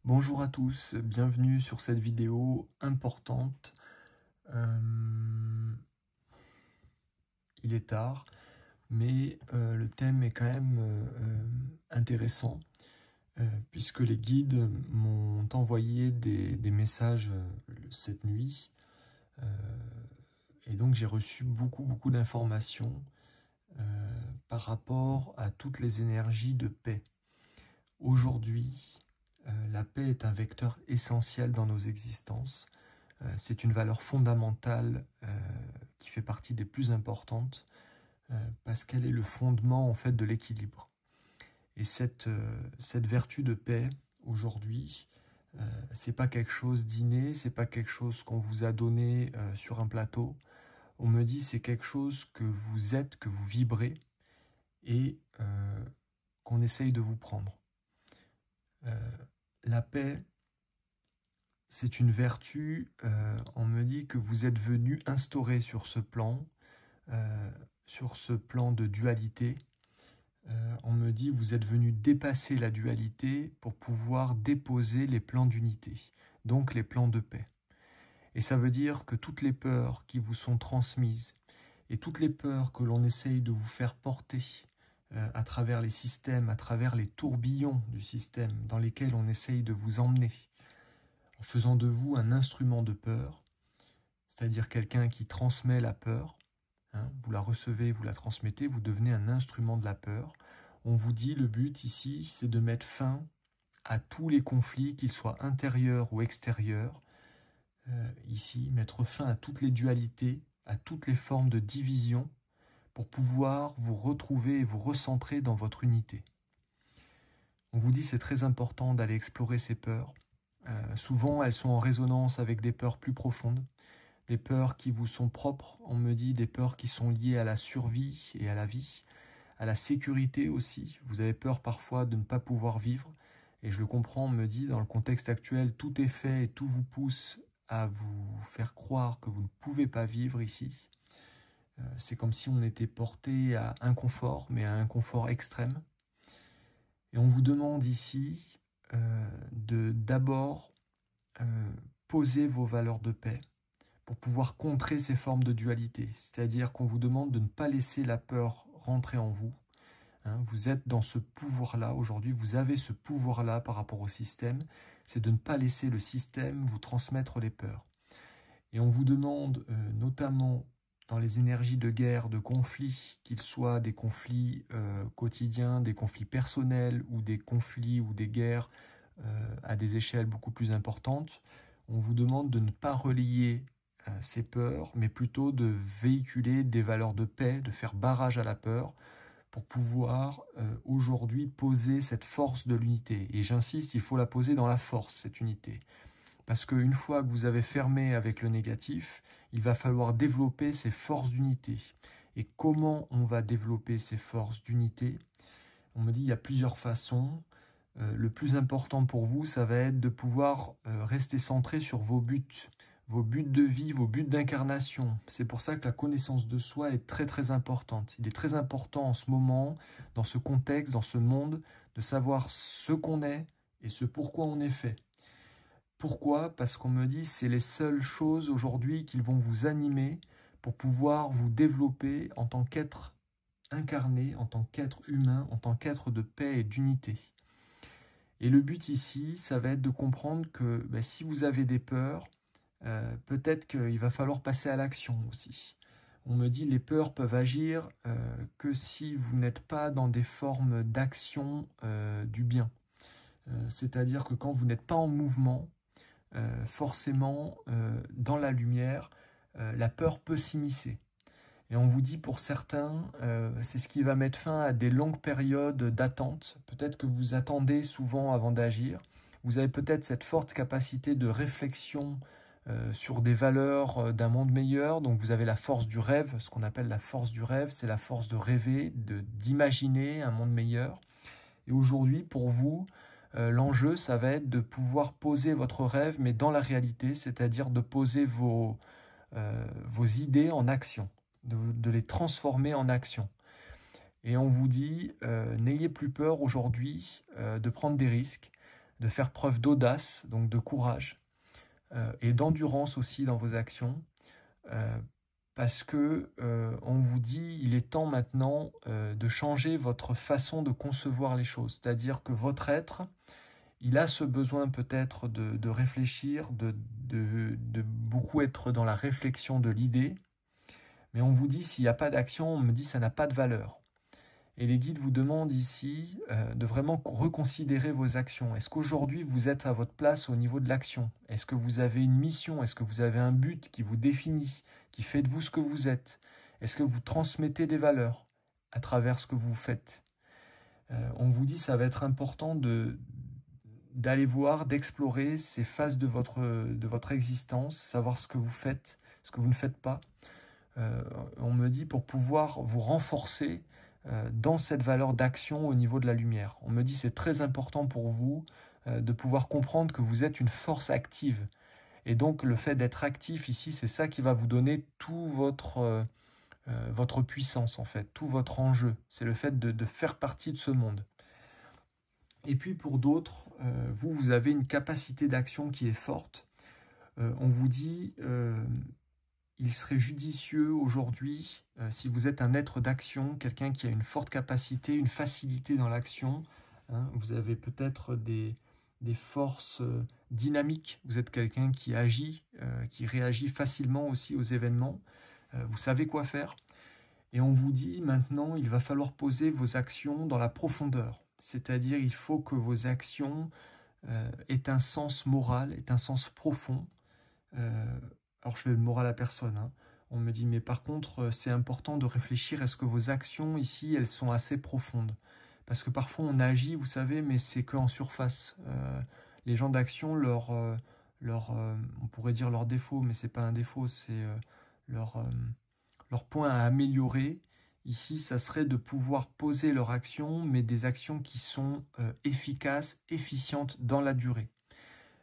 Bonjour à tous, bienvenue sur cette vidéo importante. Il est tard, mais le thème est quand même intéressant, puisque les guides m'ont envoyé des messages cette nuit, et donc j'ai reçu beaucoup d'informations par rapport à toutes les énergies de paix. Aujourd'hui, la paix est un vecteur essentiel dans nos existences. C'est une valeur fondamentale qui fait partie des plus importantes parce qu'elle est le fondement en fait de l'équilibre. Et cette vertu de paix aujourd'hui, c'est pas quelque chose d'inné, c'est pas quelque chose qu'on vous a donné sur un plateau. On me dit c'est quelque chose que vous êtes, que vous vibrez et qu'on essaye de vous prendre. La paix, c'est une vertu, on me dit que vous êtes venu instaurer sur ce plan de dualité. On me dit vous êtes venu dépasser la dualité pour pouvoir déposer les plans d'unité, donc les plans de paix. Et ça veut dire que toutes les peurs qui vous sont transmises et toutes les peurs que l'on essaye de vous faire porter à travers les systèmes, à travers les tourbillons du système dans lesquels on essaye de vous emmener, en faisant de vous un instrument de peur, c'est-à-dire quelqu'un qui transmet la peur, vous la recevez, vous la transmettez, vous devenez un instrument de la peur. On vous dit le but ici, c'est de mettre fin à tous les conflits, qu'ils soient intérieurs ou extérieurs. Ici, mettre fin à toutes les dualités, à toutes les formes de division, pour pouvoir vous retrouver et vous recentrer dans votre unité. On vous dit c'est très important d'aller explorer ces peurs. Souvent, elles sont en résonance avec des peurs plus profondes, des peurs qui vous sont propres, on me dit des peurs qui sont liées à la survie et à la vie, à la sécurité aussi. Vous avez peur parfois de ne pas pouvoir vivre, et je le comprends, on me dit, dans le contexte actuel, tout est fait et tout vous pousse à vous faire croire que vous ne pouvez pas vivre ici. C'est comme si on était porté à inconfort, mais à un confort extrême. Et on vous demande ici de d'abord poser vos valeurs de paix pour pouvoir contrer ces formes de dualité. C'est-à-dire qu'on vous demande de ne pas laisser la peur rentrer en vous. Vous êtes dans ce pouvoir-là aujourd'hui, vous avez ce pouvoir-là par rapport au système, c'est de ne pas laisser le système vous transmettre les peurs. Et on vous demande notamment dans les énergies de guerre, de conflits, qu'ils soient des conflits quotidiens, des conflits personnels ou des conflits ou des guerres à des échelles beaucoup plus importantes, on vous demande de ne pas relier ces peurs, mais plutôt de véhiculer des valeurs de paix, de faire barrage à la peur, pour pouvoir aujourd'hui poser cette force de l'unité. Et j'insiste, il faut la poser dans la force, cette unité. Parce qu'une fois que vous avez fermé avec le négatif, il va falloir développer ces forces d'unité. Et comment on va développer ces forces d'unité? On me dit qu'il y a plusieurs façons. Le plus important pour vous, ça va être de pouvoir rester centré sur vos buts de vie, vos buts d'incarnation. C'est pour ça que la connaissance de soi est très importante. Il est très important en ce moment, dans ce contexte, dans ce monde, de savoir ce qu'on est et ce pourquoi on est fait. Pourquoi? Parce qu'on me dit que c'est les seules choses aujourd'hui qui vont vous animer pour pouvoir vous développer en tant qu'être incarné, en tant qu'être humain, en tant qu'être de paix et d'unité. Et le but ici, ça va être de comprendre que si vous avez des peurs, peut-être qu'il va falloir passer à l'action aussi. On me dit que les peurs peuvent agir que si vous n'êtes pas dans des formes d'action du bien. C'est-à-dire que quand vous n'êtes pas en mouvement, forcément, dans la lumière, la peur peut s'immiscer. Et on vous dit pour certains, c'est ce qui va mettre fin à des longues périodes d'attente. Peut-être que vous attendez souvent avant d'agir. Vous avez peut-être cette forte capacité de réflexion sur des valeurs d'un monde meilleur. Donc vous avez la force du rêve, ce qu'on appelle la force du rêve, c'est la force de rêver, d'imaginer un monde meilleur. Et aujourd'hui, pour vous, l'enjeu, ça va être de pouvoir poser votre rêve, mais dans la réalité, c'est-à-dire de poser vos idées en action, de les transformer en action. Et on vous dit, n'ayez plus peur aujourd'hui de prendre des risques, de faire preuve d'audace, donc de courage, et d'endurance aussi dans vos actions, parce que on vous dit il est temps maintenant de changer votre façon de concevoir les choses, c'est-à-dire que votre être, il a ce besoin peut-être de réfléchir, de beaucoup être dans la réflexion de l'idée, mais on vous dit s'il n'y a pas d'action, on me dit ça n'a pas de valeur. Et les guides vous demandent ici de vraiment reconsidérer vos actions. Est-ce qu'aujourd'hui vous êtes à votre place au niveau de l'action? Est-ce que vous avez une mission? Est-ce que vous avez un but qui vous définit, qui fait de vous ce que vous êtes? Est-ce que vous transmettez des valeurs à travers ce que vous faites? On vous dit ça va être important d'aller voir, d'explorer ces phases de votre existence, savoir ce que vous faites, ce que vous ne faites pas. On me dit pour pouvoir vous renforcer dans cette valeur d'action au niveau de la lumière. On me dit c'est très important pour vous de pouvoir comprendre que vous êtes une force active. Et donc le fait d'être actif ici, c'est ça qui va vous donner tout votre puissance en fait, tout votre enjeu. C'est le fait de faire partie de ce monde. Et puis pour d'autres, vous avez une capacité d'action qui est forte. On vous dit il serait judicieux aujourd'hui, si vous êtes un être d'action, quelqu'un qui a une forte capacité, une facilité dans l'action, hein, vous avez peut-être des forces dynamiques, vous êtes quelqu'un qui agit, qui réagit facilement aussi aux événements, vous savez quoi faire. Et on vous dit maintenant, il va falloir poser vos actions dans la profondeur, c'est-à-dire il faut que vos actions aient un sens moral, aient un sens profond. Alors je fais le moral à personne, hein. On me dit mais par contre c'est important de réfléchir, est-ce que vos actions ici elles sont assez profondes? Parce que parfois on agit, vous savez, mais c'est qu'en surface. Les gens d'action, on pourrait dire leur défaut, mais c'est pas un défaut, c'est leur point à améliorer. Ici, ça serait de pouvoir poser leur action, mais des actions qui sont efficaces, efficientes dans la durée.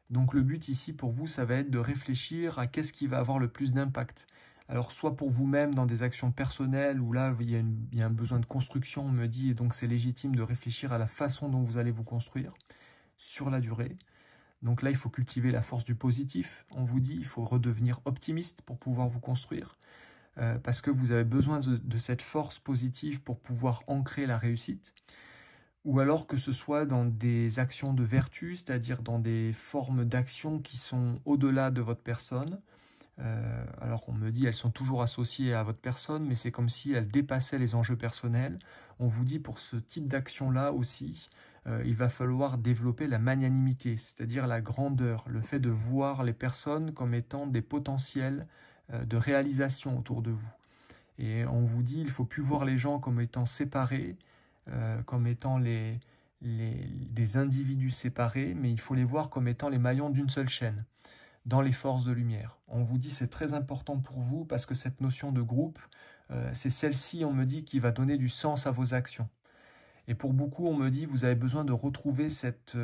Donc le but ici pour vous, ça va être de réfléchir à qu'est-ce qui va avoir le plus d'impact. Alors soit pour vous-même dans des actions personnelles, où là il y a un besoin de construction, on me dit, et donc c'est légitime de réfléchir à la façon dont vous allez vous construire sur la durée. Donc là il faut cultiver la force du positif, on vous dit, il faut redevenir optimiste pour pouvoir vous construire, parce que vous avez besoin de cette force positive pour pouvoir ancrer la réussite. Ou alors que ce soit dans des actions de vertu, c'est-à-dire dans des formes d'action qui sont au-delà de votre personne. Alors on me dit elles sont toujours associées à votre personne, mais c'est comme si elles dépassaient les enjeux personnels. On vous dit pour ce type d'action-là aussi, il va falloir développer la magnanimité, c'est-à-dire la grandeur, le fait de voir les personnes comme étant des potentiels de réalisation autour de vous. Et on vous dit il ne faut plus voir les gens comme étant séparés, comme étant des individus séparés, mais il faut les voir comme étant les maillons d'une seule chaîne, dans les forces de lumière. On vous dit c'est très important pour vous parce que cette notion de groupe, c'est celle-ci, on me dit, qui va donner du sens à vos actions. Et pour beaucoup, on me dit vous avez besoin de retrouver cette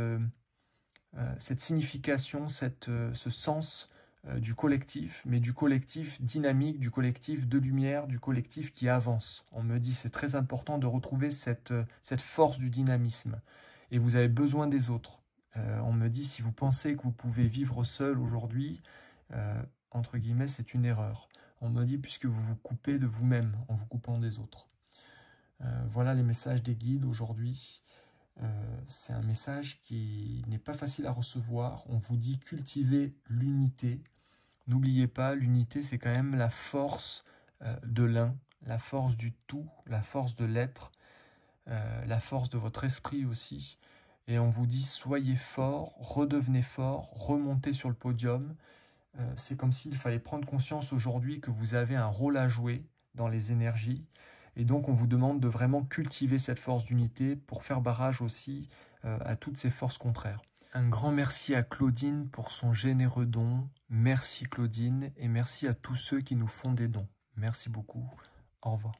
signification, ce sens du collectif, mais du collectif dynamique, du collectif de lumière, du collectif qui avance. On me dit c'est très important de retrouver cette force du dynamisme. Et vous avez besoin des autres. On me dit si vous pensez que vous pouvez vivre seul aujourd'hui, entre guillemets, c'est une erreur. On me dit puisque vous vous coupez de vous-même en vous coupant des autres. Voilà les messages des guides aujourd'hui. C'est un message qui n'est pas facile à recevoir. On vous dit cultiver l'unité. N'oubliez pas, l'unité, c'est quand même la force de l'un, la force du tout, la force de l'être, la force de votre esprit aussi. Et on vous dit, soyez fort, redevenez fort, remontez sur le podium. C'est comme s'il fallait prendre conscience aujourd'hui que vous avez un rôle à jouer dans les énergies. Et donc, on vous demande de vraiment cultiver cette force d'unité pour faire barrage aussi à toutes ces forces contraires. Un grand merci à Claudine pour son généreux don. Merci Claudine et merci à tous ceux qui nous font des dons. Merci beaucoup. Au revoir.